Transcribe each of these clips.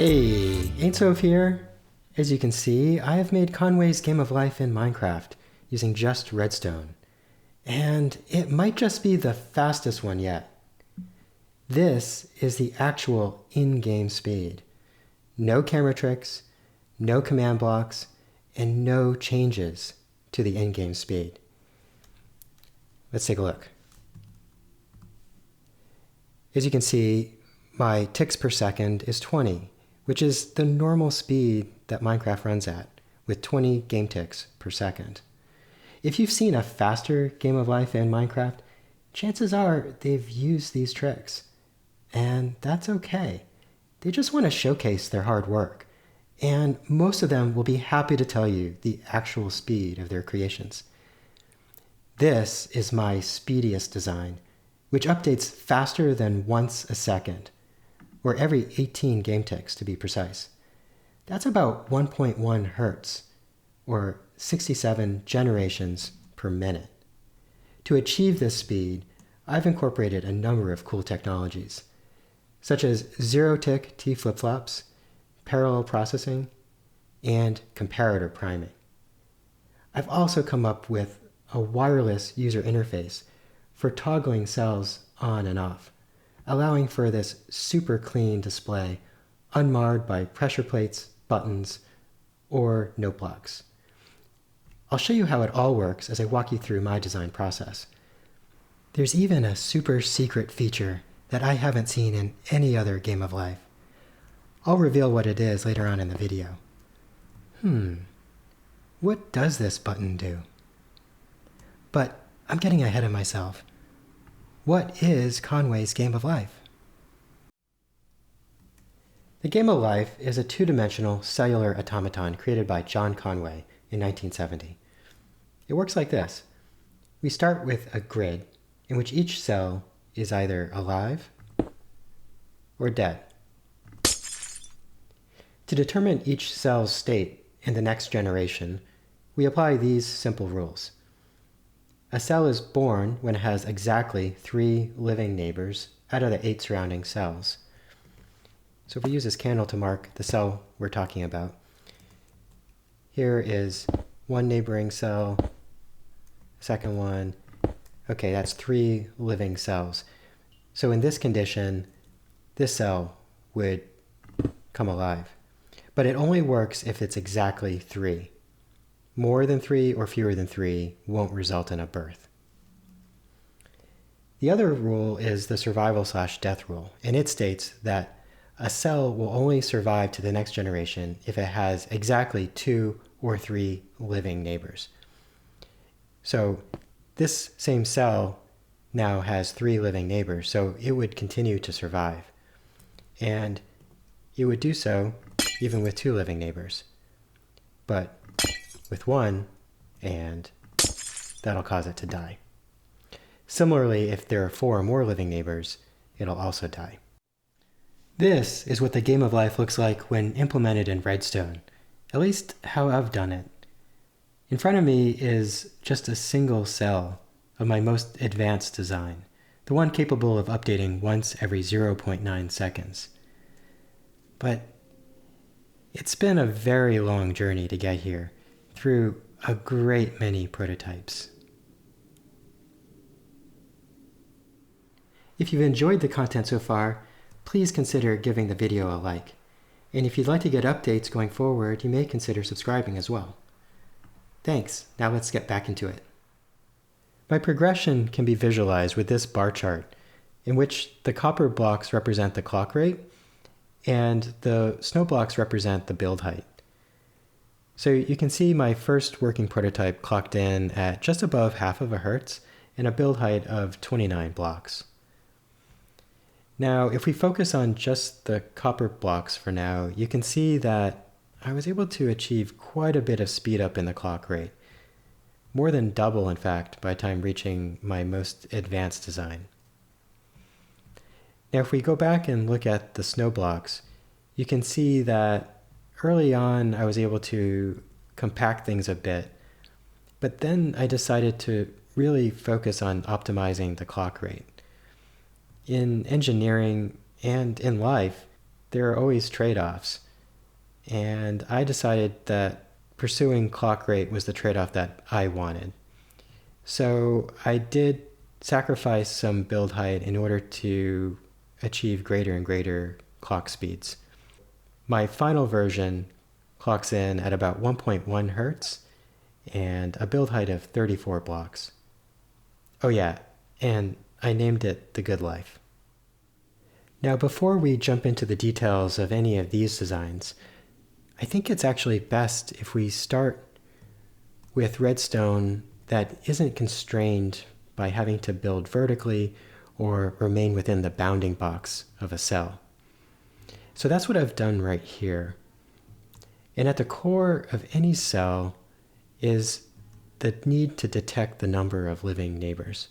Hey, Ain't here. As you can see, I have made Conway's Game of Life in Minecraft using just redstone. And it might just be the fastest one yet. This is the actual in-game speed. No camera tricks, no command blocks, and no changes to the in-game speed. Let's take a look. As you can see, my ticks per second is 20, which is the normal speed that Minecraft runs at, with 20 game ticks per second. If you've seen a faster Game of Life in Minecraft, chances are they've used these tricks. And that's okay. They just want to showcase their hard work. And most of them will be happy to tell you the actual speed of their creations. This is my speediest design, which updates faster than once a second, or every 18 game ticks to be precise. That's about 1.1 hertz, or 67 generations per minute. To achieve this speed, I've incorporated a number of cool technologies, such as zero-tick T flip-flops, parallel processing, and comparator priming. I've also come up with a wireless user interface for toggling cells on and off, allowing for this super clean display unmarred by pressure plates, buttons, or note blocks. I'll show you how it all works as I walk you through my design process. There's even a super secret feature that I haven't seen in any other Game of Life. I'll reveal what it is later on in the video. What does this button do? But I'm getting ahead of myself. What is Conway's Game of Life? The Game of Life is a two-dimensional cellular automaton created by John Conway in 1970. It works like this. We start with a grid in which each cell is either alive or dead. To determine each cell's state in the next generation, we apply these simple rules. A cell is born when it has exactly 3 living neighbors out of the 8 surrounding cells. So if we use this candle to mark the cell we're talking about, here is one neighboring cell, second one. Okay, that's 3 living cells. So in this condition, this cell would come alive. But it only works if it's exactly 3. More than 3 or fewer than 3 won't result in a birth. The other rule is the survival/death rule, and it states that a cell will only survive to the next generation if it has exactly 2 or 3 living neighbors. So this same cell now has 3 living neighbors, so it would continue to survive. And it would do so even with 2 living neighbors. But with 1, and that'll cause it to die. Similarly, if there are 4 or more living neighbors, it'll also die. This is what the Game of Life looks like when implemented in redstone, at least how I've done it. In front of me is just a single cell of my most advanced design, the one capable of updating once every 0.9 seconds. But it's been a very long journey to get here, through a great many prototypes. If you've enjoyed the content so far, please consider giving the video a like. And if you'd like to get updates going forward, you may consider subscribing as well. Thanks. Now let's get back into it. My progression can be visualized with this bar chart, in which the copper blocks represent the clock rate, and the snow blocks represent the build height. So you can see my first working prototype clocked in at just above half of a hertz and a build height of 29 blocks. Now, if we focus on just the copper blocks for now, you can see that I was able to achieve quite a bit of speed up in the clock rate. More than double, in fact, by the time reaching my most advanced design. Now, if we go back and look at the snow blocks, you can see that early on, I was able to compact things a bit, but then I decided to really focus on optimizing the clock rate. In engineering and in life, there are always trade-offs. And I decided that pursuing clock rate was the trade-off that I wanted. So I did sacrifice some build height in order to achieve greater and greater clock speeds. My final version clocks in at about 1.1 hertz and a build height of 34 blocks. Oh yeah, and I named it The Good Life. Now, before we jump into the details of any of these designs, I think it's actually best if we start with redstone that isn't constrained by having to build vertically or remain within the bounding box of a cell. So that's what I've done right here. And at the core of any cell is the need to detect the number of living neighbors.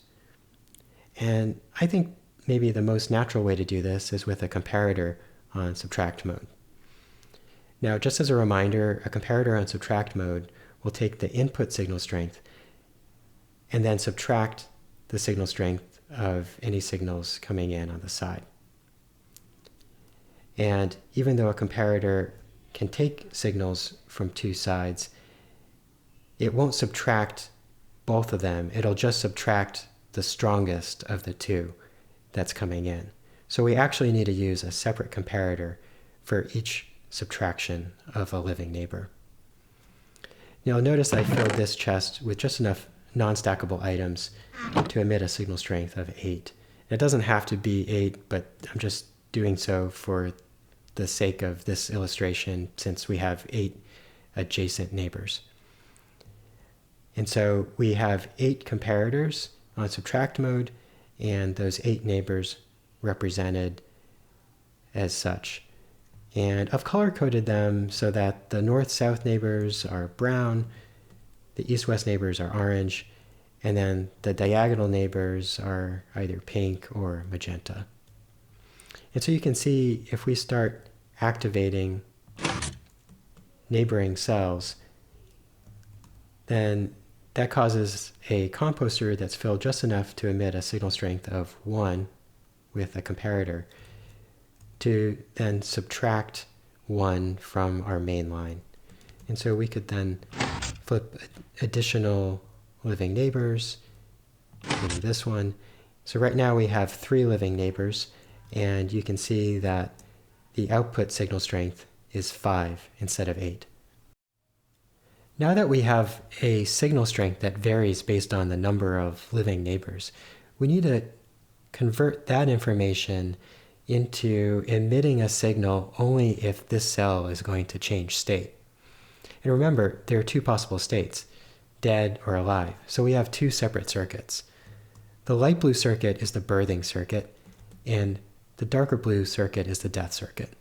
And I think maybe the most natural way to do this is with a comparator on subtract mode. Now, just as a reminder, a comparator on subtract mode will take the input signal strength and then subtract the signal strength of any signals coming in on the side. And even though a comparator can take signals from two sides, it won't subtract both of them. It'll just subtract the strongest of the two that's coming in. So we actually need to use a separate comparator for each subtraction of a living neighbor. Now notice I filled this chest with just enough non-stackable items to emit a signal strength of 8. It doesn't have to be 8, but I'm just doing so for the sake of this illustration since we have 8 adjacent neighbors. And so we have 8 comparators on subtract mode, and those 8 neighbors represented as such. And I've color-coded them so that the north-south neighbors are brown, the east-west neighbors are orange, and then the diagonal neighbors are either pink or magenta. And so you can see if we start activating neighboring cells, then that causes a composter that's filled just enough to emit a signal strength of 1 with a comparator to then subtract 1 from our main line. And so we could then flip additional living neighbors, maybe this one. So right now we have 3 living neighbors, and you can see that the output signal strength is 5 instead of 8. Now that we have a signal strength that varies based on the number of living neighbors, we need to convert that information into emitting a signal only if this cell is going to change state. And remember, there are 2 possible states, dead or alive. So we have 2 separate circuits. The light blue circuit is the birthing circuit, and the darker blue circuit is the death circuit.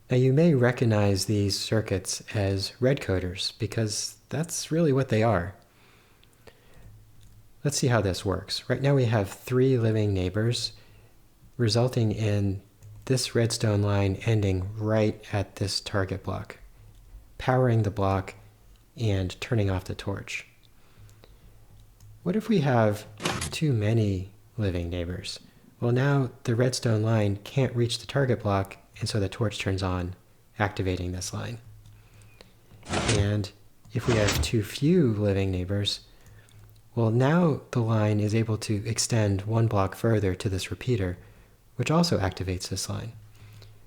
Now you may recognize these circuits as red coders because that's really what they are. Let's see how this works. Right now we have 3 living neighbors, resulting in this redstone line ending right at this target block, powering the block and turning off the torch. What if we have too many living neighbors? Well, now the redstone line can't reach the target block, and so the torch turns on, activating this line. And if we have too few living neighbors, well, now the line is able to extend 1 block further to this repeater, which also activates this line.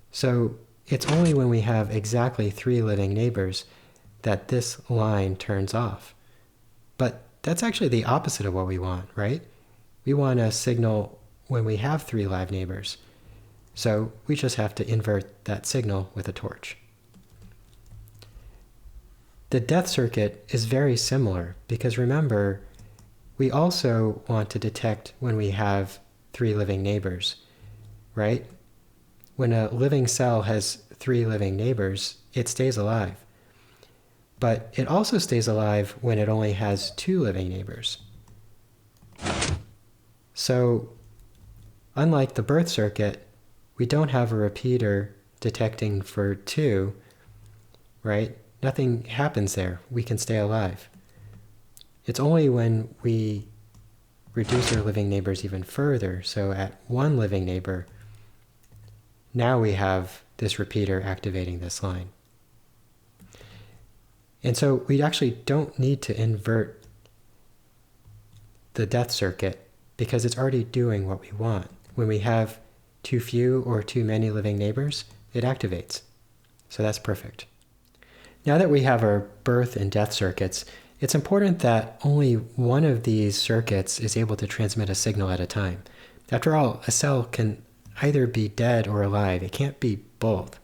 So it's only when we have exactly 3 living neighbors that this line turns off. But that's actually the opposite of what we want, right? We want a signal when we have 3 live neighbors. So we just have to invert that signal with a torch. The death circuit is very similar because remember, we also want to detect when we have 3 living neighbors, right? When a living cell has 3 living neighbors, it stays alive. But it also stays alive when it only has 2 living neighbors. So, unlike the birth circuit, we don't have a repeater detecting for 2, right? Nothing happens there. We can stay alive. It's only when we reduce our living neighbors even further, so at 1 living neighbor, now we have this repeater activating this line. And so we actually don't need to invert the death circuit because it's already doing what we want. When we have too few or too many living neighbors, it activates. So that's perfect. Now that we have our birth and death circuits, it's important that only one of these circuits is able to transmit a signal at a time. After all, a cell can either be dead or alive. It can't be both.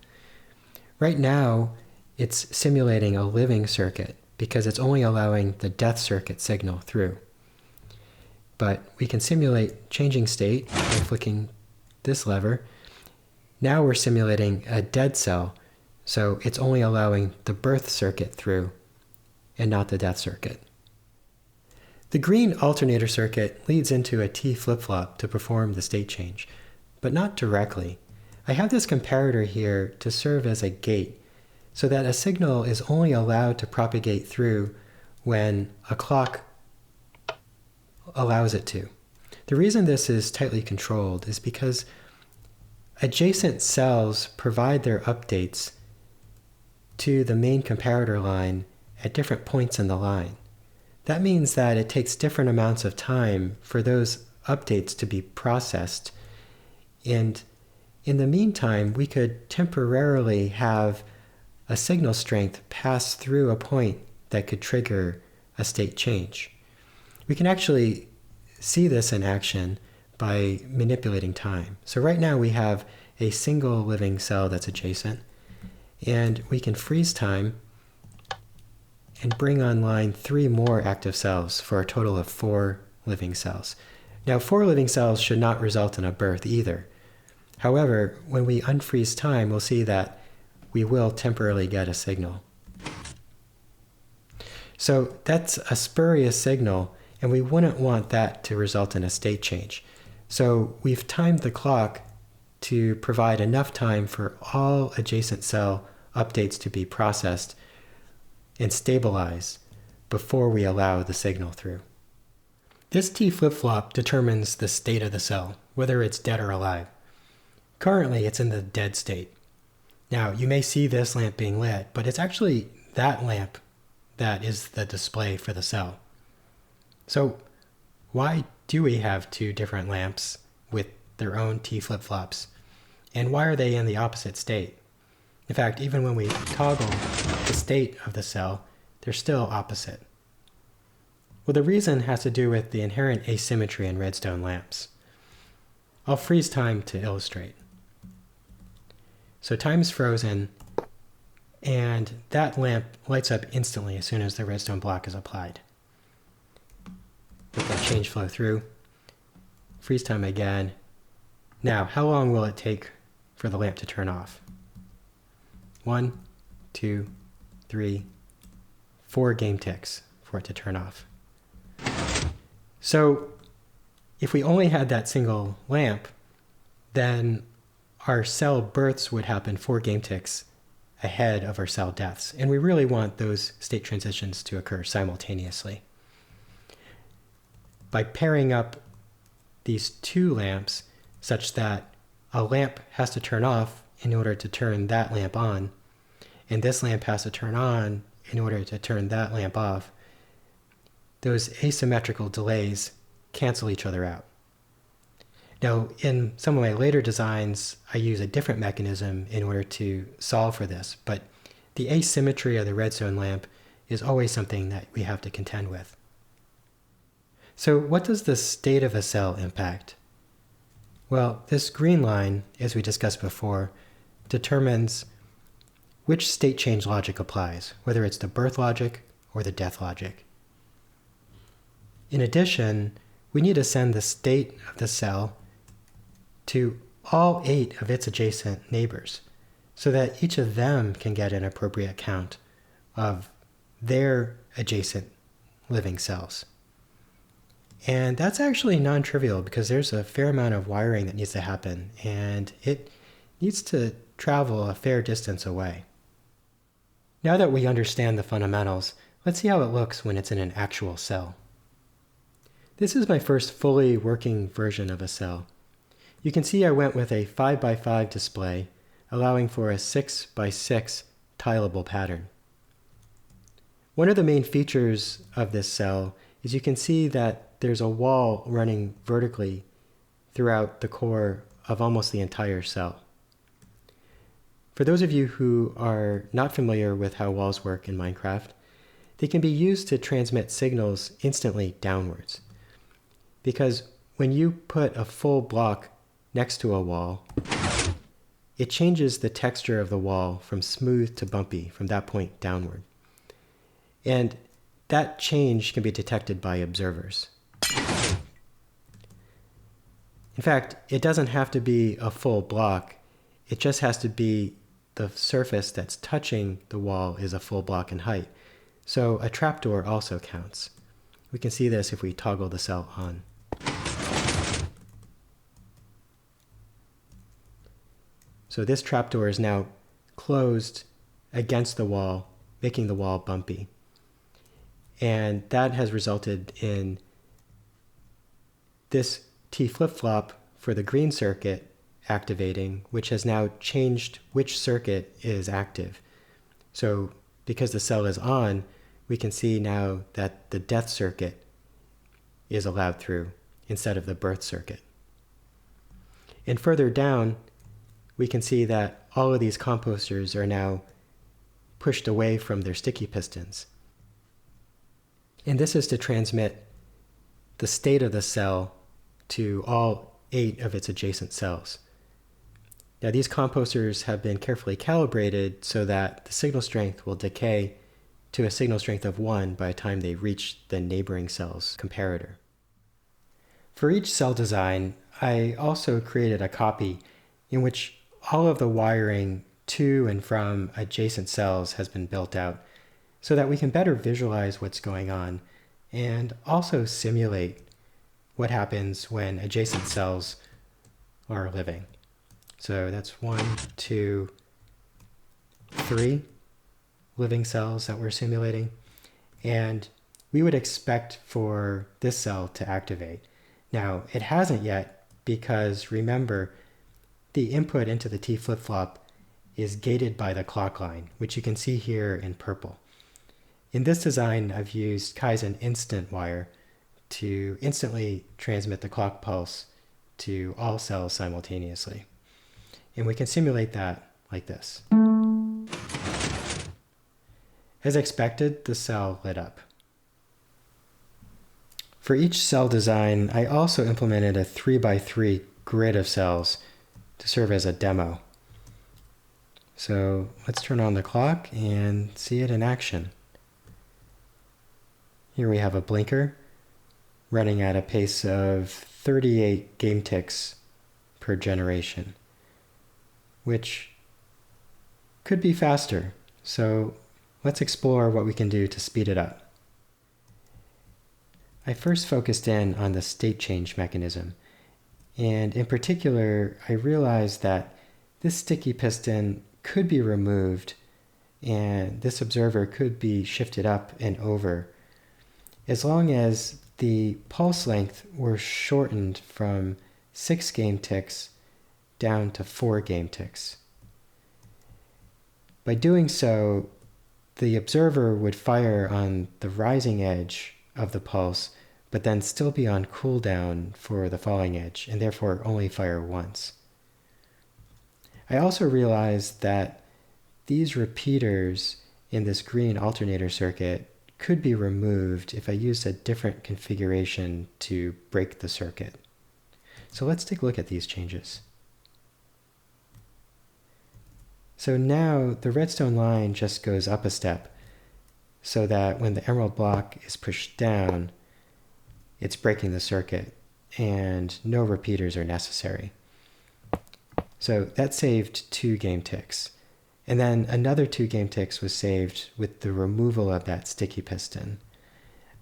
Right now, it's simulating a living circuit because it's only allowing the death circuit signal through. But we can simulate changing state by flicking this lever. Now we're simulating a dead cell, so it's only allowing the birth circuit through and not the death circuit. The green alternator circuit leads into a T flip-flop to perform the state change, but not directly. I have this comparator here to serve as a gate, so that a signal is only allowed to propagate through when a clock allows it to. The reason this is tightly controlled is because adjacent cells provide their updates to the main comparator line at different points in the line. That means that it takes different amounts of time for those updates to be processed. And in the meantime, we could temporarily have a signal strength pass through a point that could trigger a state change. We can actually see this in action by manipulating time. So right now we have a single living cell that's adjacent, and we can freeze time and bring online 3 more active cells for a total of 4 living cells. Now 4 living cells should not result in a birth either. However, when we unfreeze time, we'll see that we will temporarily get a signal. So that's a spurious signal, and we wouldn't want that to result in a state change. So we've timed the clock to provide enough time for all adjacent cell updates to be processed and stabilized before we allow the signal through. This T flip-flop determines the state of the cell, whether it's dead or alive. Currently, it's in the dead state. Now, you may see this lamp being lit, but it's actually that lamp that is the display for the cell. So why do we have 2 different lamps with their own T flip-flops? And why are they in the opposite state? In fact, even when we toggle the state of the cell, they're still opposite. Well, the reason has to do with the inherent asymmetry in redstone lamps. I'll freeze time to illustrate. So time's frozen, and that lamp lights up instantly as soon as the redstone block is applied. Let that change flow through. Freeze time again. Now, how long will it take for the lamp to turn off? 1, 2, 3, 4 game ticks for it to turn off. So if we only had that single lamp, then our cell births would happen 4 game ticks ahead of our cell deaths. And we really want those state transitions to occur simultaneously. By pairing up these 2 lamps such that a lamp has to turn off in order to turn that lamp on, and this lamp has to turn on in order to turn that lamp off, those asymmetrical delays cancel each other out. Now, in some of my later designs, I use a different mechanism in order to solve for this, but the asymmetry of the redstone lamp is always something that we have to contend with. So what does the state of a cell impact? Well, this green line, as we discussed before, determines which state change logic applies, whether it's the birth logic or the death logic. In addition, we need to send the state of the cell to all 8 of its adjacent neighbors so that each of them can get an appropriate count of their adjacent living cells. And that's actually non-trivial because there's a fair amount of wiring that needs to happen, and it needs to travel a fair distance away. Now that we understand the fundamentals, let's see how it looks when it's in an actual cell. This is my first fully working version of a cell. You can see I went with a 5x5 display, allowing for a 6x6 tileable pattern. One of the main features of this cell is you can see that there's a wall running vertically throughout the core of almost the entire cell. For those of you who are not familiar with how walls work in Minecraft, they can be used to transmit signals instantly downwards. Because when you put a full block next to a wall, it changes the texture of the wall from smooth to bumpy from that point downward. And that change can be detected by observers. In fact, it doesn't have to be a full block. It just has to be the surface that's touching the wall is a full block in height. So a trapdoor also counts. We can see this if we toggle the cell on. So this trapdoor is now closed against the wall, making the wall bumpy. And that has resulted in this T flip-flop for the green circuit activating, which has now changed which circuit is active. So because the cell is on, we can see now that the death circuit is allowed through instead of the birth circuit. And further down, we can see that all of these composters are now pushed away from their sticky pistons. And this is to transmit the state of the cell to all 8 of its adjacent cells. Now these composters have been carefully calibrated so that the signal strength will decay to a signal strength of 1 by the time they reach the neighboring cell's comparator. For each cell design, I also created a copy in which all of the wiring to and from adjacent cells has been built out so that we can better visualize what's going on and also simulate what happens when adjacent cells are living. So that's 1, 2, 3 living cells that we're simulating. And we would expect for this cell to activate. Now, it hasn't yet because remember, the input into the T flip-flop is gated by the clock line, which you can see here in purple. In this design, I've used Kaizen instant wire to instantly transmit the clock pulse to all cells simultaneously. And we can simulate that like this. As expected, the cell lit up. For each cell design, I also implemented a 3x3 grid of cells to serve as a demo. So let's turn on the clock and see it in action. Here we have a blinker running at a pace of 38 game ticks per generation, which could be faster. So let's explore what we can do to speed it up. I first focused in on the state change mechanism. And in particular, I realized that this sticky piston could be removed and this observer could be shifted up and over as long as the pulse length were shortened from 6 game ticks down to 4 game ticks. By doing so, the observer would fire on the rising edge of the pulse but then still be on cooldown for the falling edge, and therefore only fire once. I also realized that these repeaters in this green alternator circuit could be removed if I used a different configuration to break the circuit. So let's take a look at these changes. So now the redstone line just goes up a step, so that when the emerald block is pushed down, it's breaking the circuit and no repeaters are necessary. So that saved 2 game ticks. And then another 2 game ticks was saved with the removal of that sticky piston.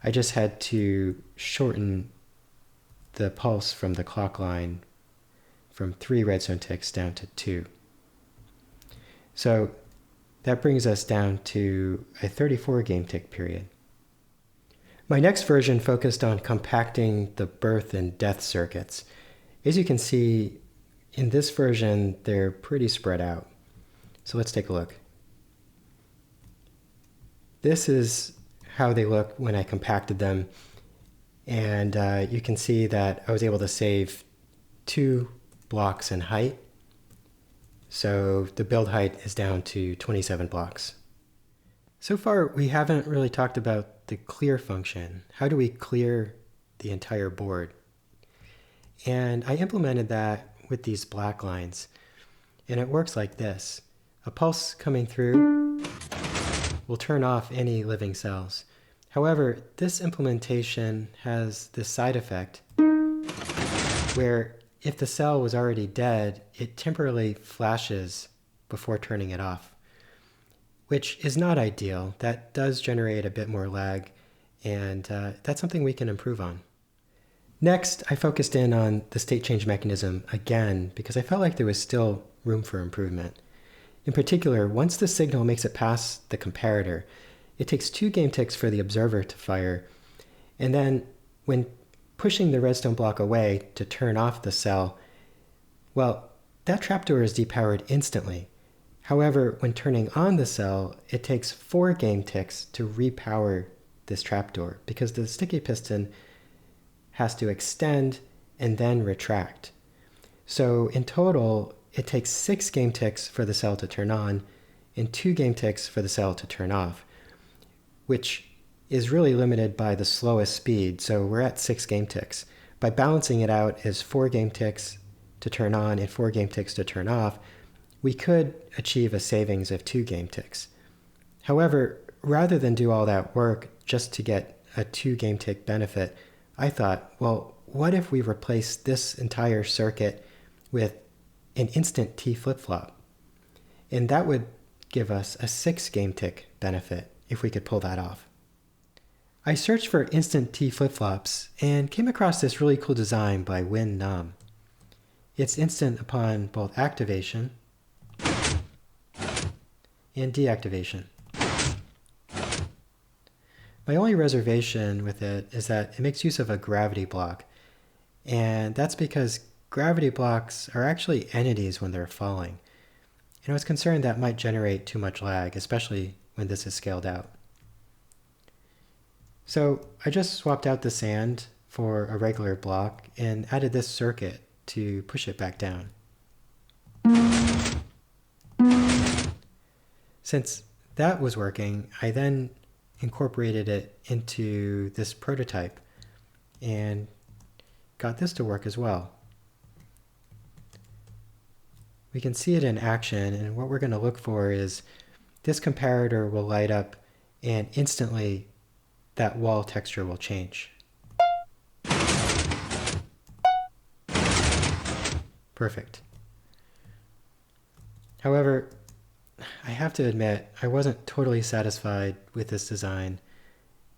I just had to shorten the pulse from the clock line from 3 redstone ticks down to 2. So that brings us down to a 34 game tick period. My next version focused on compacting the birth and death circuits. As you can see, in this version, they're pretty spread out. So let's take a look. This is how they look when I compacted them. And you can see that I was able to save 2 blocks in height. So the build height is down to 27 blocks. So far, we haven't really talked about the clear function. How do we clear the entire board? And I implemented that with these black lines. And it works like this. A pulse coming through will turn off any living cells. However, this implementation has this side effect where if the cell was already dead, it temporarily flashes before turning it off, which is not ideal. That does generate a bit more lag, and that's something we can improve on. Next, I focused in on the state change mechanism again because I felt like there was still room for improvement. In particular, once the signal makes it past the comparator, it takes 2 game ticks for the observer to fire, and then when pushing the redstone block away to turn off the cell, well, that trapdoor is depowered instantly. However, when turning on the cell, it takes 4 game ticks to repower this trapdoor because the sticky piston has to extend and then retract. So in total, it takes 6 game ticks for the cell to turn on and 2 game ticks for the cell to turn off, which is really limited by the slowest speed, so we're at 6 game ticks. By balancing it out as 4 game ticks to turn on and 4 game ticks to turn off, we could achieve a savings of 2 game ticks. However, rather than do all that work just to get a 2 game tick benefit, I thought, well, what if we replace this entire circuit with an instant T flip-flop? And that would give us a 6 game tick benefit if we could pull that off. I searched for instant T flip-flops and came across this really cool design by Win Nam. It's instant upon both activation and deactivation. My only reservation with it is that it makes use of a gravity block, and that's because gravity blocks are actually entities when they're falling. And I was concerned that might generate too much lag, especially when this is scaled out. So I just swapped out the sand for a regular block and added this circuit to push it back down. Since that was working, I then incorporated it into this prototype and got this to work as well. We can see it in action, and what we're going to look for is this comparator will light up and instantly that wall texture will change. Perfect. However, I have to admit, I wasn't totally satisfied with this design,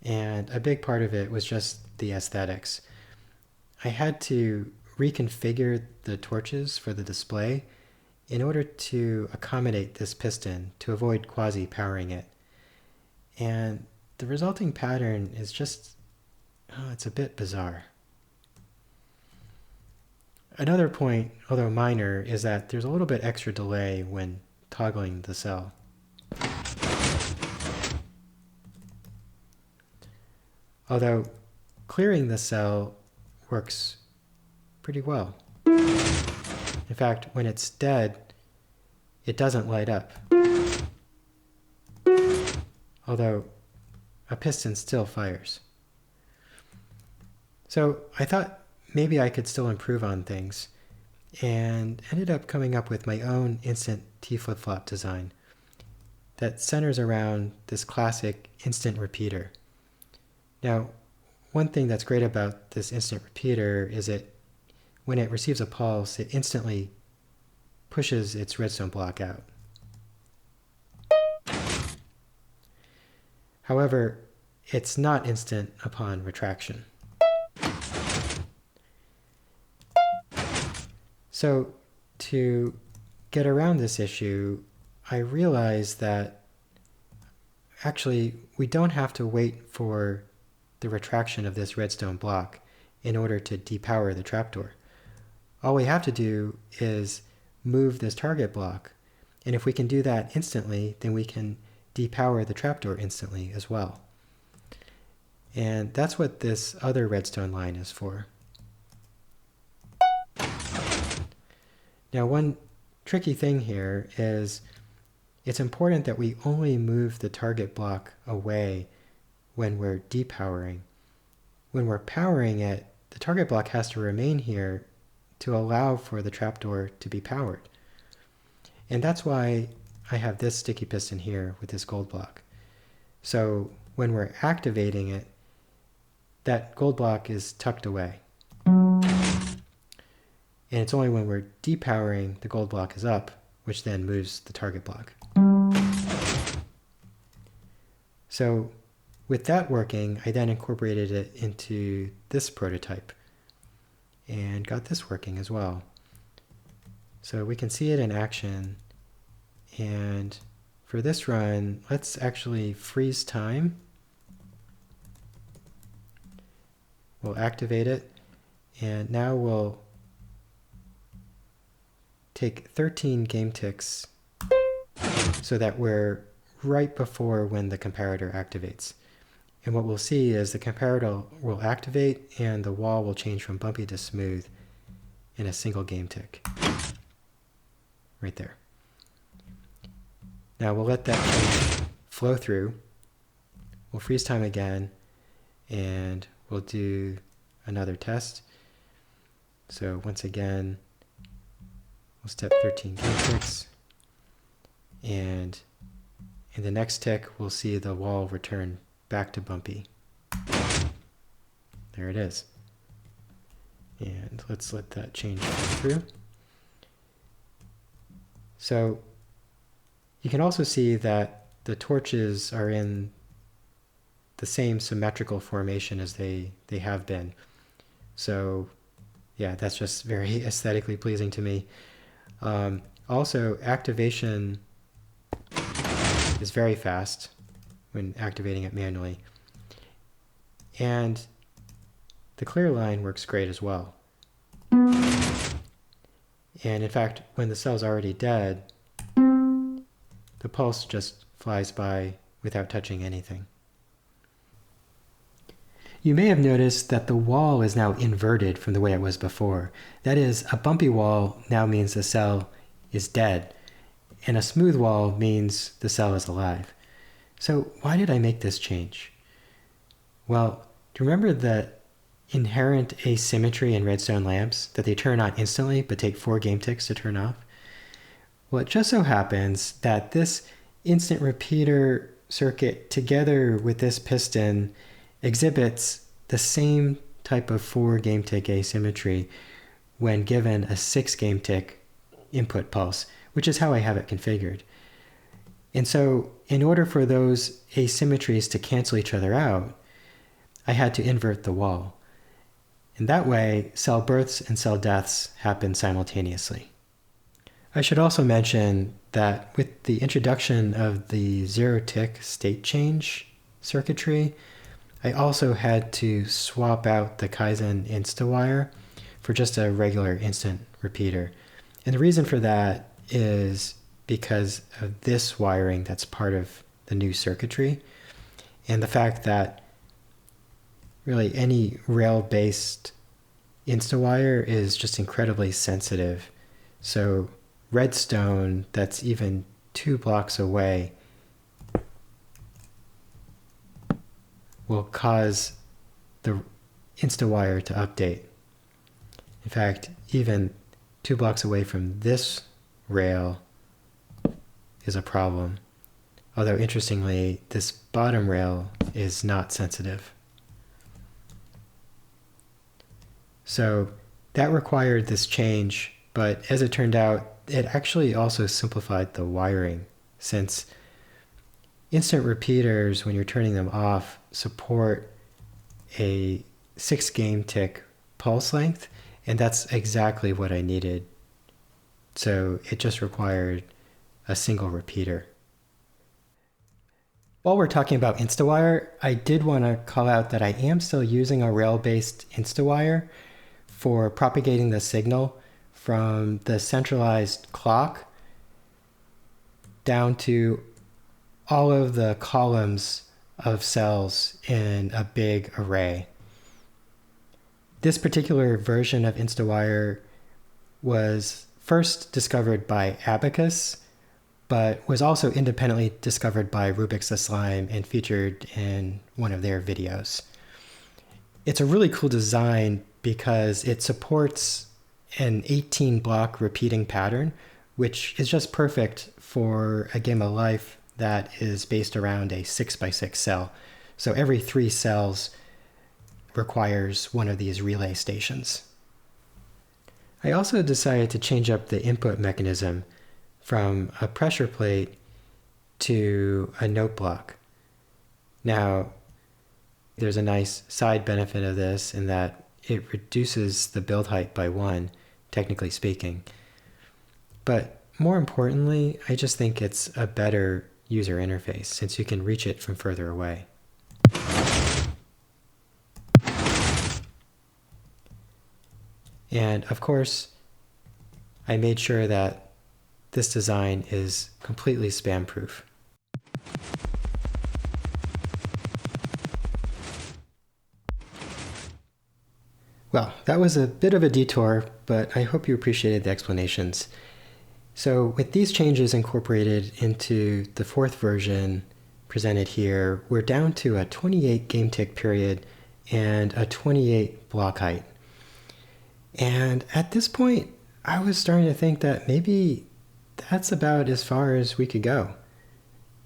and a big part of it was just the aesthetics. I had to reconfigure the torches for the display in order to accommodate this piston to avoid quasi-powering it. And the resulting pattern is just, it's a bit bizarre. Another point, although minor, is that there's a little bit extra delay when toggling the cell. Although clearing the cell works pretty well. In fact, when it's dead, it doesn't light up. Although a piston still fires. So I thought maybe I could still improve on things, and ended up coming up with my own instant T flip-flop design that centers around this classic instant repeater. Now, one thing that's great about this instant repeater is that when it receives a pulse, it instantly pushes its redstone block out. However, it's not instant upon retraction. So to get around this issue, I realized that actually we don't have to wait for the retraction of this redstone block in order to depower the trapdoor. all we have to do is move this target block. And if we can do that instantly, then we can depower the trapdoor instantly as well. And that's what this other redstone line is for. Now, one tricky thing here is it's important that we only move the target block away when we're depowering. When we're powering it, the target block has to remain here to allow for the trapdoor to be powered. And that's why I have this sticky piston here with this gold block. So when we're activating it, that gold block is tucked away. And it's only when we're depowering the gold block is up, which then moves the target block. So with that working, I then incorporated it into this prototype and got this working as well. So we can see it in action. And for this run, let's actually freeze time. We'll activate it, and now we'll take 13 game ticks so that we're right before when the comparator activates. And what we'll see is the comparator will activate and the wall will change from bumpy to smooth in a single game tick. Right there. Now we'll let that change flow through. We'll freeze time again, and we'll do another test. So once again, we'll step 13 game ticks, and in the next tick, we'll see the wall return back to bumpy. There it is. And let's let that change through. So you can also see that the torches are in the same symmetrical formation as they have been. So yeah, that's just very aesthetically pleasing to me. Also, activation is very fast when activating it manually. And the clear line works great as well. And in fact, when the cell's already dead, the pulse just flies by without touching anything. You may have noticed that the wall is now inverted from the way it was before. That is, a bumpy wall now means the cell is dead, and a smooth wall means the cell is alive. So why did I make this change? Well, do you remember the inherent asymmetry in redstone lamps, that they turn on instantly but take 4 game ticks to turn off? Well, it just so happens that this instant repeater circuit together with this piston exhibits the same type of 4 game tick asymmetry when given a 6 game tick input pulse, which is how I have it configured. And so in order for those asymmetries to cancel each other out, I had to invert the wall. And that way, cell births and cell deaths happen simultaneously. I should also mention that with the introduction of the 0-tick state change circuitry, I also had to swap out the Kaizen InstaWire for just a regular instant repeater. And the reason for that is because of this wiring that's part of the new circuitry, and the fact that really any rail-based InstaWire is just incredibly sensitive. So redstone that's even 2 blocks away will cause the InstaWire to update. In fact, even 2 blocks away from this rail is a problem. Although interestingly, this bottom rail is not sensitive. So that required this change, but as it turned out, it actually also simplified the wiring, since instant repeaters, when you're turning them off, support a 6 game tick pulse length, and that's exactly what I needed. So it just required a single repeater. While we're talking about InstaWire, I did want to call out that I am still using a rail-based InstaWire for propagating the signal from the centralized clock down to all of the columns of cells in a big array. This particular version of InstaWire was first discovered by Abacus, but was also independently discovered by Rubik's the Slime and featured in one of their videos. It's a really cool design because it supports an 18-block repeating pattern, which is just perfect for a game of life that is based around a 6x6 cell. So every 3 cells requires one of these relay stations. I also decided to change up the input mechanism from a pressure plate to a note block. Now, there's a nice side benefit of this in that it reduces the build height by 1, technically speaking. But more importantly, I just think it's a better user interface since you can reach it from further away. And of course, I made sure that this design is completely spam proof. Well, that was a bit of a detour, but I hope you appreciated the explanations. So with these changes incorporated into the 4th version presented here, we're down to a 28 game tick period and a 28 block height. And at this point, I was starting to think that maybe that's about as far as we could go.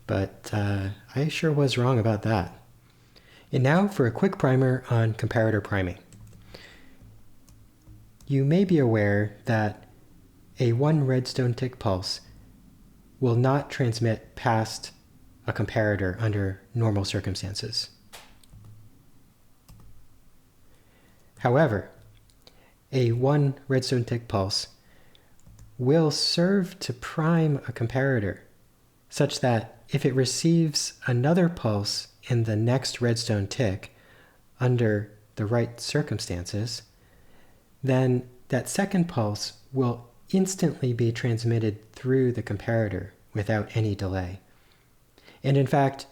But I sure was wrong about that. And now for a quick primer on comparator priming. You may be aware that a 1 redstone tick pulse will not transmit past a comparator under normal circumstances. However, a 1 redstone tick pulse will serve to prime a comparator such that if it receives another pulse in the next redstone tick under the right circumstances, then that second pulse will instantly be transmitted through the comparator without any delay. And in fact,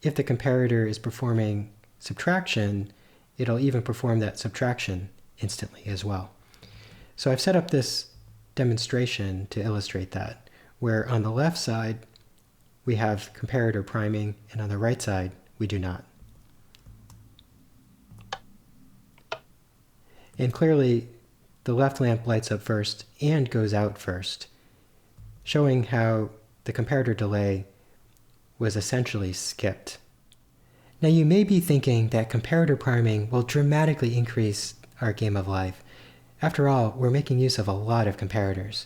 if the comparator is performing subtraction, it'll even perform that subtraction instantly as well. So I've set up this demonstration to illustrate that, where on the left side we have comparator priming and on the right side we do not. And clearly the left lamp lights up first and goes out first, showing how the comparator delay was essentially skipped. Now you may be thinking that comparator priming will dramatically increase our game of life. After all, we're making use of a lot of comparators.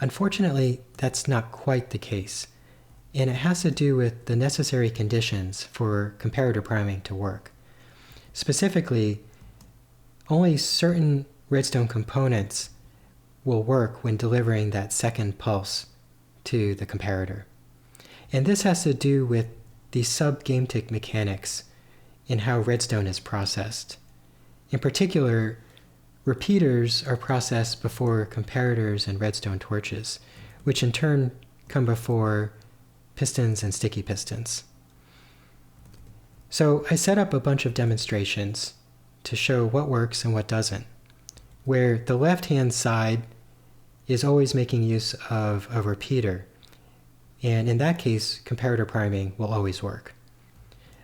Unfortunately, that's not quite the case, and it has to do with the necessary conditions for comparator priming to work. Specifically, only certain redstone components will work when delivering that second pulse to the comparator. And this has to do with the sub-game tick mechanics in how redstone is processed. In particular, repeaters are processed before comparators and redstone torches, which in turn come before pistons and sticky pistons. So I set up a bunch of demonstrations to show what works and what doesn't, where the left-hand side is always making use of a repeater, and in that case, comparator priming will always work.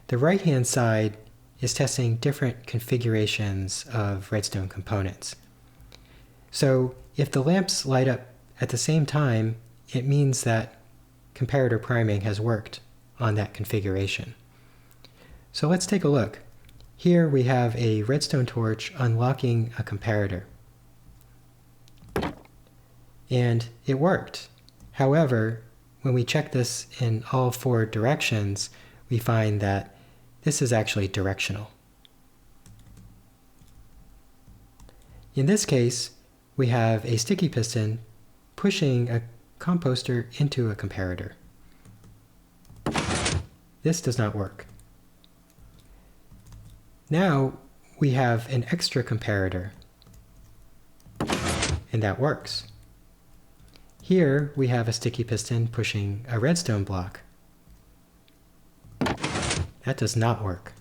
The right-hand side is testing different configurations of redstone components. So if the lamps light up at the same time, it means that comparator priming has worked on that configuration. So let's take a look. Here we have a redstone torch unlocking a comparator. And it worked. However, when we check this in all 4 directions, we find that this is actually directional. In this case, we have a sticky piston pushing a composter into a comparator. This does not work. Now we have an extra comparator, and that works. Here we have a sticky piston pushing a redstone block. That does not work.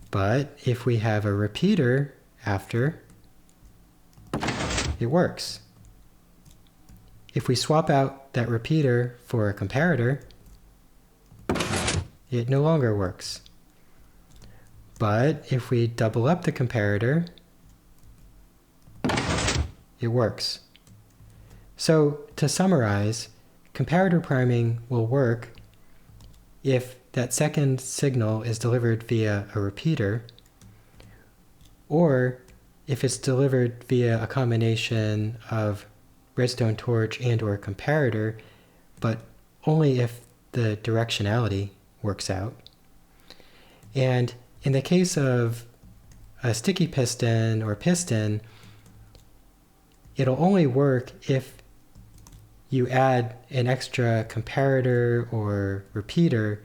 But if we have a repeater after, it works. If we swap out that repeater for a comparator, it no longer works. But if we double up the comparator, it works. So to summarize, comparator priming will work if that second signal is delivered via a repeater, or if it's delivered via a combination of redstone torch and or comparator, but only if the directionality works out. And in the case of a sticky piston or piston, it'll only work if you add an extra comparator or repeater,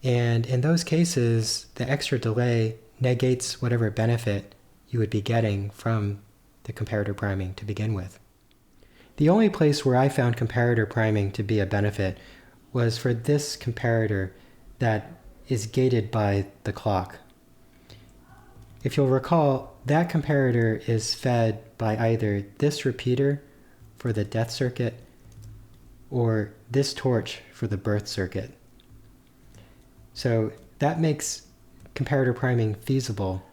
and in those cases, the extra delay negates whatever benefit you would be getting from the comparator priming to begin with. The only place where I found comparator priming to be a benefit was for this comparator that is gated by the clock. If you'll recall, that comparator is fed by either this repeater for the death circuit or this torch for the birth circuit. So that makes comparator priming feasible,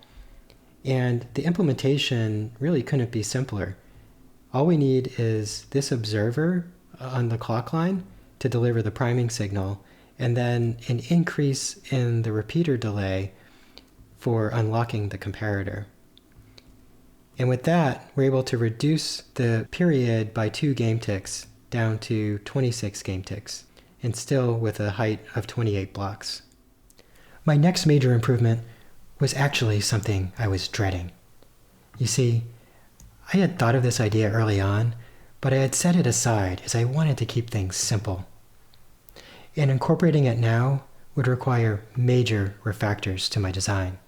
and the implementation really couldn't be simpler. All we need is this observer on the clock line to deliver the priming signal, and then an increase in the repeater delay for unlocking the comparator. And with that, we're able to reduce the period by 2 game ticks down to 26 game ticks, and still with a height of 28 blocks. My next major improvement was actually something I was dreading. You see, I had thought of this idea early on, but I had set it aside as I wanted to keep things simple. And incorporating it now would require major refactors to my design.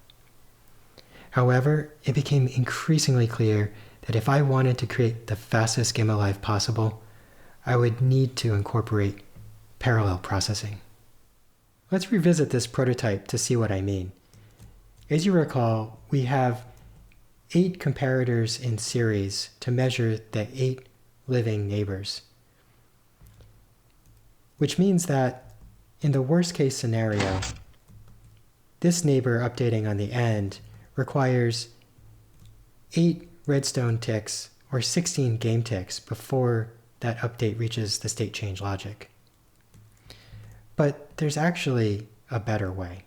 However, it became increasingly clear that if I wanted to create the fastest game of life possible, I would need to incorporate parallel processing. Let's revisit this prototype to see what I mean. As you recall, we have 8 comparators in series to measure the 8 living neighbors, which means that in the worst case scenario, this neighbor updating on the end requires 8 redstone ticks or 16 game ticks before that update reaches the state change logic. But there's actually a better way.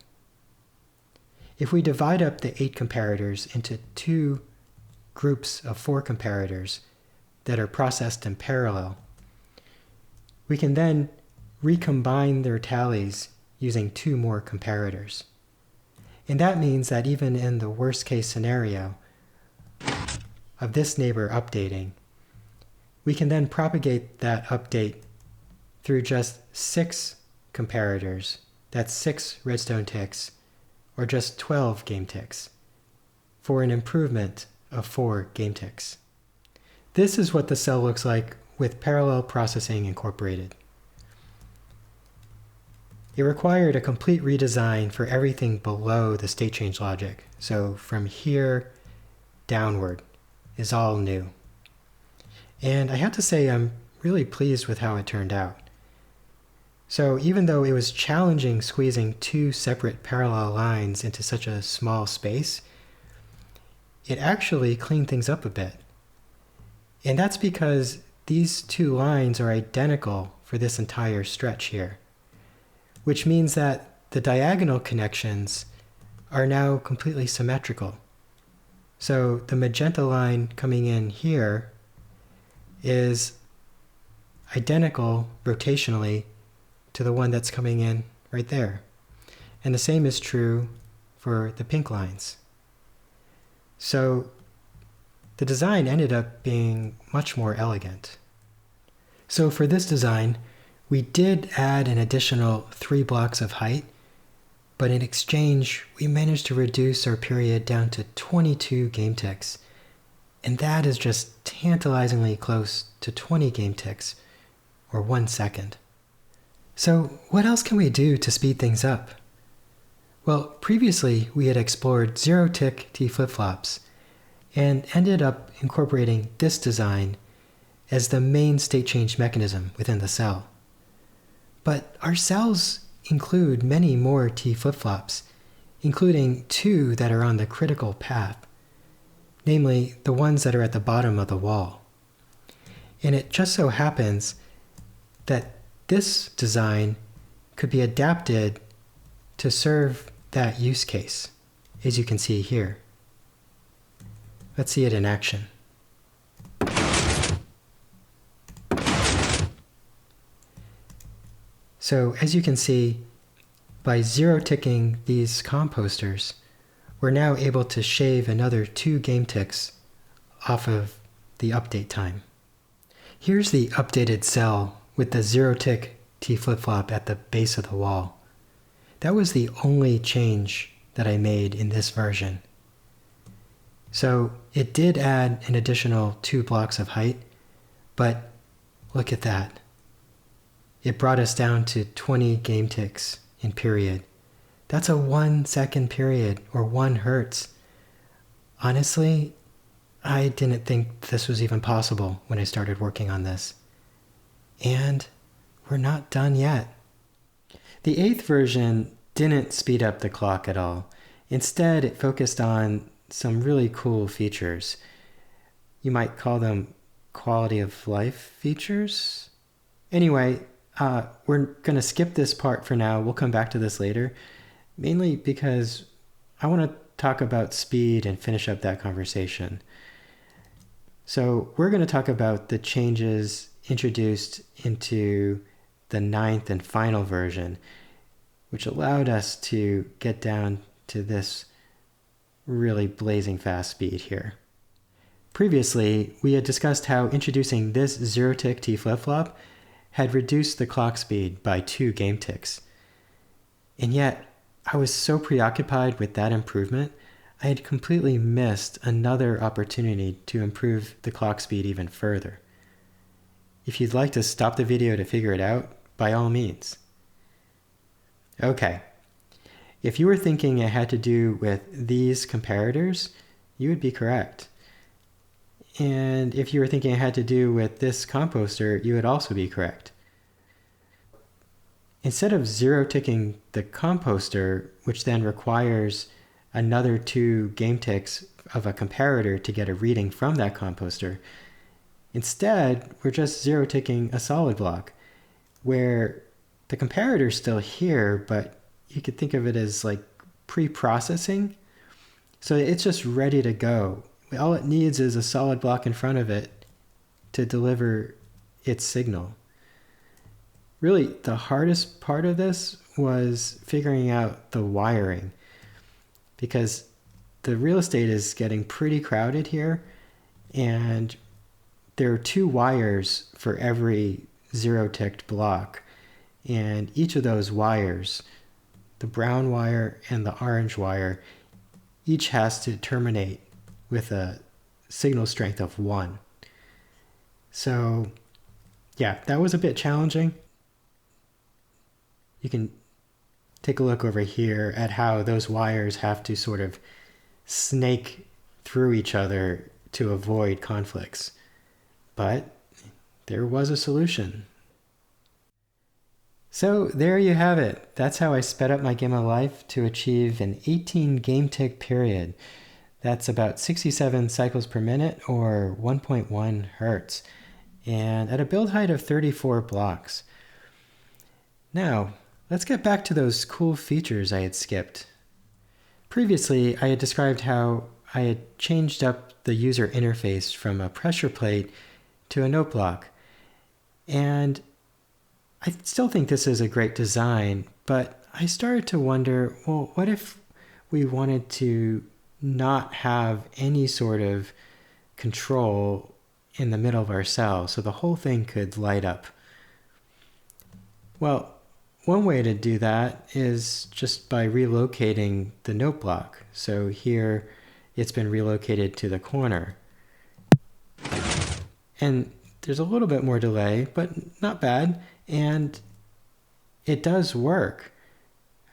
If we divide up the 8 comparators into 2 groups of 4 comparators that are processed in parallel, we can then recombine their tallies using 2 more comparators. And that means that even in the worst case scenario of this neighbor updating, we can then propagate that update through just 6 comparators, that's 6 redstone ticks, or just 12 game ticks, for an improvement of 4 game ticks. This is what the cell looks like with parallel processing incorporated. It required a complete redesign for everything below the state change logic, so from here downward is all new. And I have to say I'm really pleased with how it turned out. So even though it was challenging squeezing 2 separate parallel lines into such a small space, it actually cleaned things up a bit. And that's because these 2 lines are identical for this entire stretch here, which means that the diagonal connections are now completely symmetrical. So the magenta line coming in here is identical rotationally to the one that's coming in right there. And the same is true for the pink lines. So the design ended up being much more elegant. So for this design, we did add an additional 3 blocks of height, but in exchange, we managed to reduce our period down to 22 game ticks, And that is just tantalizingly close to 20 game ticks, or 1 second. So what else can we do to speed things up? Well, previously we had explored zero-tick T flip-flops and ended up incorporating this design as the main state change mechanism within the cell. But our cells include many more T flip-flops, including 2 that are on the critical path, namely the ones that are at the bottom of the wall. And it just so happens that this design could be adapted to serve that use case, as you can see here. Let's see it in action. So as you can see, by zero-ticking these composters, we're now able to shave another 2 game ticks off of the update time. Here's the updated cell with the zero-tick T flip-flop at the base of the wall. That was the only change that I made in this version. So it did add an additional 2 blocks of height, but look at that. It brought us down to 20 game ticks in period. That's a 1 second period, or 1 hertz. Honestly, I didn't think this was even possible when I started working on this. And we're not done yet. The 8th version didn't speed up the clock at all. Instead, it focused on some really cool features. You might call them quality of life features? Anyway, we're going to skip this part for now. We'll come back to this later, mainly because I want to talk about speed and finish up that conversation. So we're going to talk about the changes introduced into the 9th and final version, which allowed us to get down to this really blazing fast speed here. Previously, we had discussed how introducing this zero-tick T flip-flop had reduced the clock speed by 2 game ticks. And yet, I was so preoccupied with that improvement, I had completely missed another opportunity to improve the clock speed even further. If you'd like to stop the video to figure it out, by all means. Okay, if you were thinking it had to do with these comparators, you would be correct. And if you were thinking it had to do with this composter, you would also be correct. Instead of zero-ticking the composter, which then requires another 2 game ticks of a comparator to get a reading from that composter, instead, we're just zero-ticking a solid block, where the comparator is still here, but you could think of it as like pre-processing. So it's just ready to go. All it needs is a solid block in front of it to deliver its signal. Really, the hardest part of this was figuring out the wiring, because the real estate is getting pretty crowded here, and there are 2 wires for every zero-ticked block, and each of those wires, the brown wire and the orange wire, each has to terminate with a signal strength of 1. So yeah, that was a bit challenging. You can take a look over here at how those wires have to sort of snake through each other to avoid conflicts. But there was a solution. So there you have it. That's how I sped up my game of life to achieve an 18 game tick period. That's about 67 cycles per minute, or 1.1 hertz, and at a build height of 34 blocks. Now, let's get back to those cool features I had skipped. Previously, I had described how I had changed up the user interface from a pressure plate to a note block. And I still think this is a great design, but I started to wonder, well, what if we wanted to not have any sort of control in the middle of our cell, so the whole thing could light up? Well, one way to do that is just by relocating the note block. So here it's been relocated to the corner. And there's a little bit more delay, but not bad, and it does work.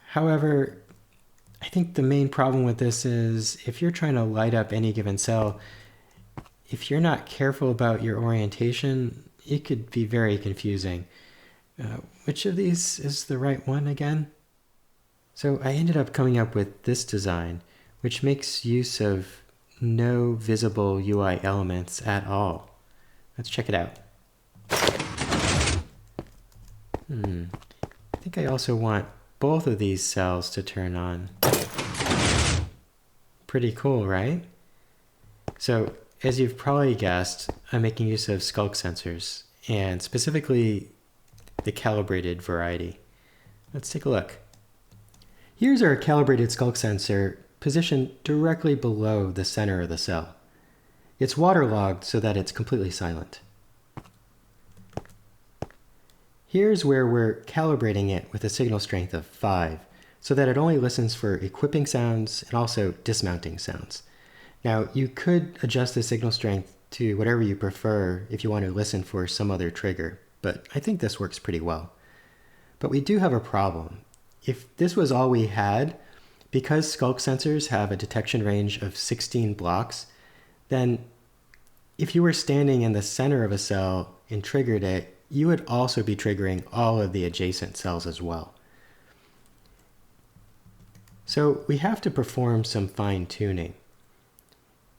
However, I think the main problem with this is if you're trying to light up any given cell, if you're not careful about your orientation, it could be very confusing. Which of these is the right one again? So I ended up coming up with this design, which makes use of no visible UI elements at all. Let's check it out. I think I also want both of these cells to turn on. Pretty cool, right? So, as you've probably guessed, I'm making use of skulk sensors, and specifically the calibrated variety. Let's take a look. Here's our calibrated skulk sensor positioned directly below the center of the cell. It's waterlogged so that it's completely silent. Here's where we're calibrating it with a signal strength of 5, so that it only listens for equipping sounds and also dismounting sounds. Now, you could adjust the signal strength to whatever you prefer if you want to listen for some other trigger, but I think this works pretty well. But we do have a problem. If this was all we had, because skulk sensors have a detection range of 16 blocks, then if you were standing in the center of a cell and triggered it, you would also be triggering all of the adjacent cells as well. So we have to perform some fine tuning.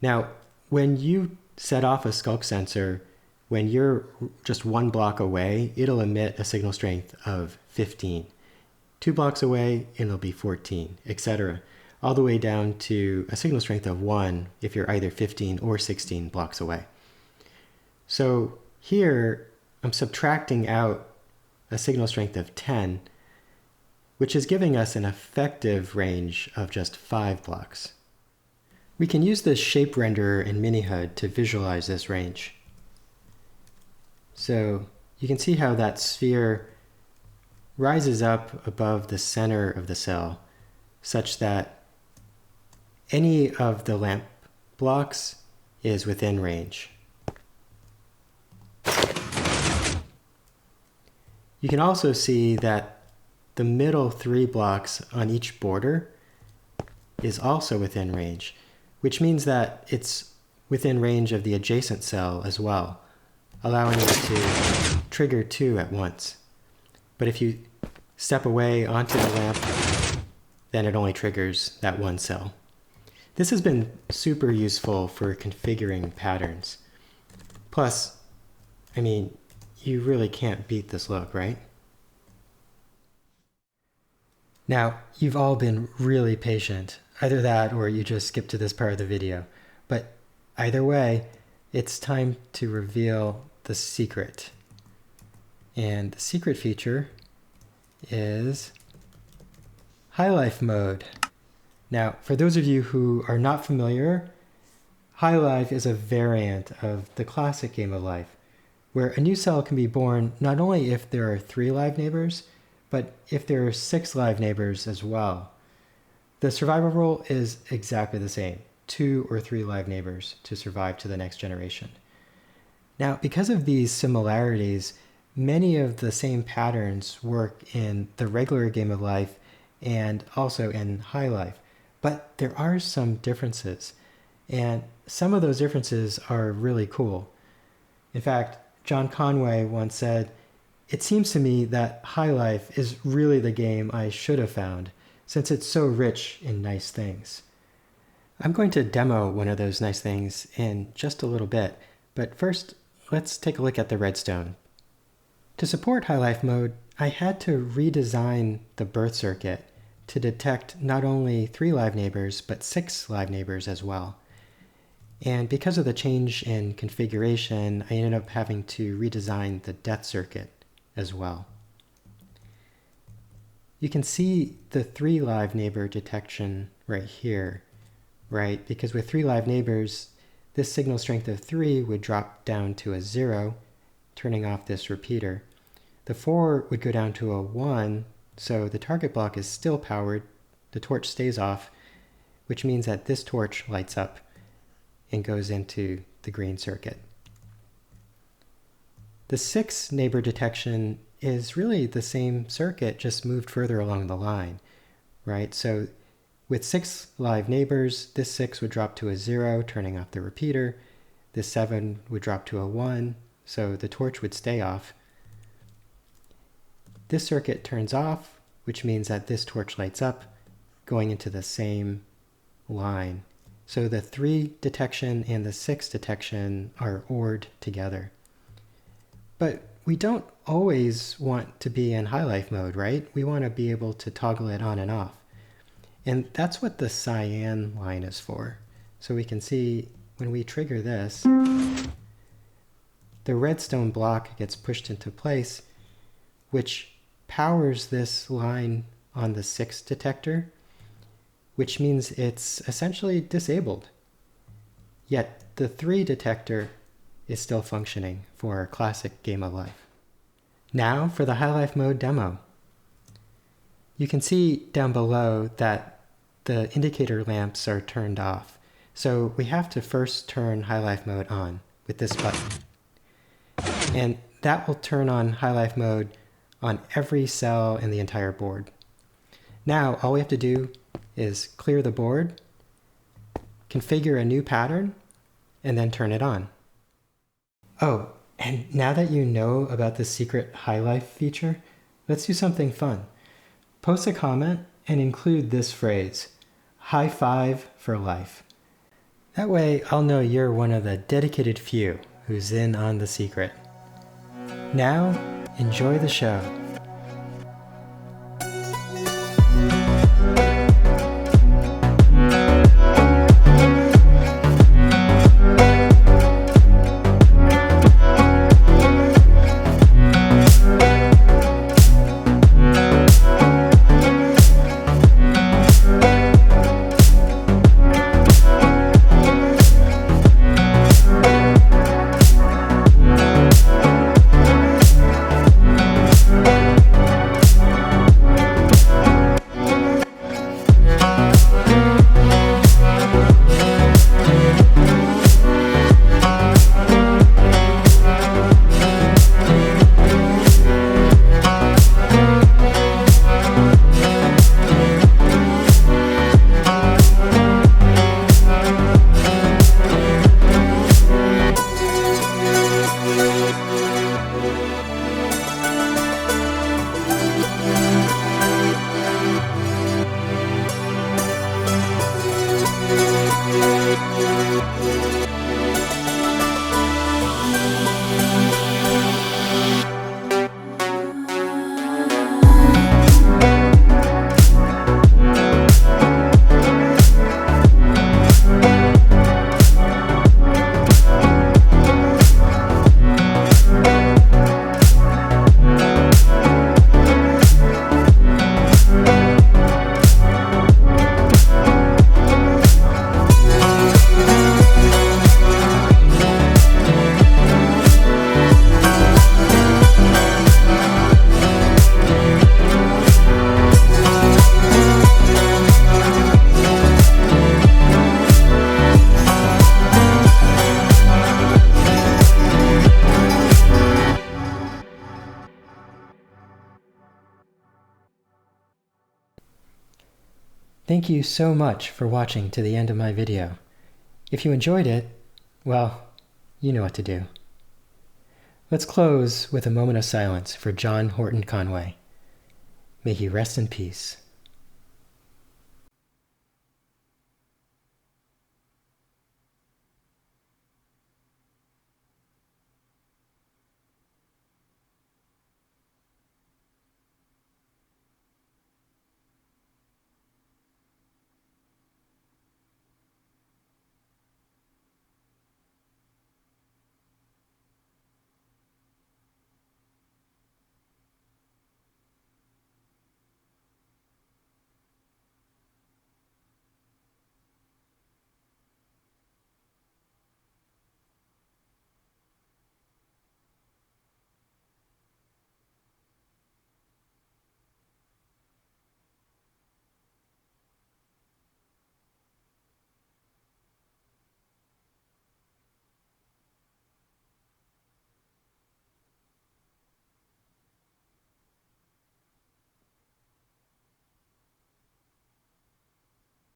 Now, when you set off a skulk sensor, when you're just 1 block away, it'll emit a signal strength of 15. 2 blocks away, it'll be 14, etc., all the way down to a signal strength of 1 if you're either 15 or 16 blocks away. So here, I'm subtracting out a signal strength of 10, which is giving us an effective range of just 5 blocks. We can use the shape renderer in MiniHUD to visualize this range. So you can see how that sphere rises up above the center of the cell, such that any of the lamp blocks is within range. You can also see that the middle 3 blocks on each border is also within range, which means that it's within range of the adjacent cell as well, allowing it to trigger 2 at once. But if you step away onto the lamp, then it only triggers that 1 cell. This has been super useful for configuring patterns. Plus, I mean, you really can't beat this look, right? Now, you've all been really patient. Either that or you just skipped to this part of the video. But either way, it's time to reveal the secret. And the secret feature is High Life mode. Now, for those of you who are not familiar, High Life is a variant of the classic game of life, where a new cell can be born not only if there are 3 live neighbors, but if there are 6 live neighbors as well. The survival rule is exactly the same, 2 or 3 live neighbors to survive to the next generation. Now, because of these similarities, many of the same patterns work in the regular game of life and also in High Life, but there are some differences, and some of those differences are really cool. In fact, John Conway once said, "It seems to me that High Life is really the game I should have found, since it's so rich in nice things." I'm going to demo one of those nice things in just a little bit, but first, let's take a look at the redstone. To support High Life mode, I had to redesign the birth circuit to detect not only 3 live neighbors, but 6 live neighbors as well. And because of the change in configuration, I ended up having to redesign the death circuit as well. You can see the 3 live neighbor detection right here, right? Because with 3 live neighbors, this signal strength of 3 would drop down to a 0, turning off this repeater. The 4 would go down to a 1, so the target block is still powered, the torch stays off, which means that this torch lights up and goes into the green circuit. The 6 neighbor detection is really the same circuit, just moved further along the line, right? So with 6 live neighbors, this 6 would drop to a 0, turning off the repeater. This 7 would drop to a 1, so the torch would stay off. This circuit turns off, which means that this torch lights up, going into the same line. So the 3 detection and the 6 detection are ORed together. But we don't always want to be in high life mode, right? We want to be able to toggle it on and off. And that's what the cyan line is for. So we can see when we trigger this, the redstone block gets pushed into place, which powers this line on the 6 detector, which means it's essentially disabled. Yet the 3 detector is still functioning for our classic game of life. Now for the high life mode demo. You can see down below that the indicator lamps are turned off. So we have to first turn high life mode on with this button. And that will turn on high life mode on every cell in the entire board. Now all we have to do is clear the board, configure a new pattern, and then turn it on. Oh, and now that you know about the secret high life feature, let's do something fun. Post a comment and include this phrase, high five for life. That way I'll know you're one of the dedicated few who's in on the secret. Now, enjoy the show. Thank you so much for watching to the end of my video. If you enjoyed it, well, you know what to do. Let's close with a moment of silence for John Horton Conway. May he rest in peace.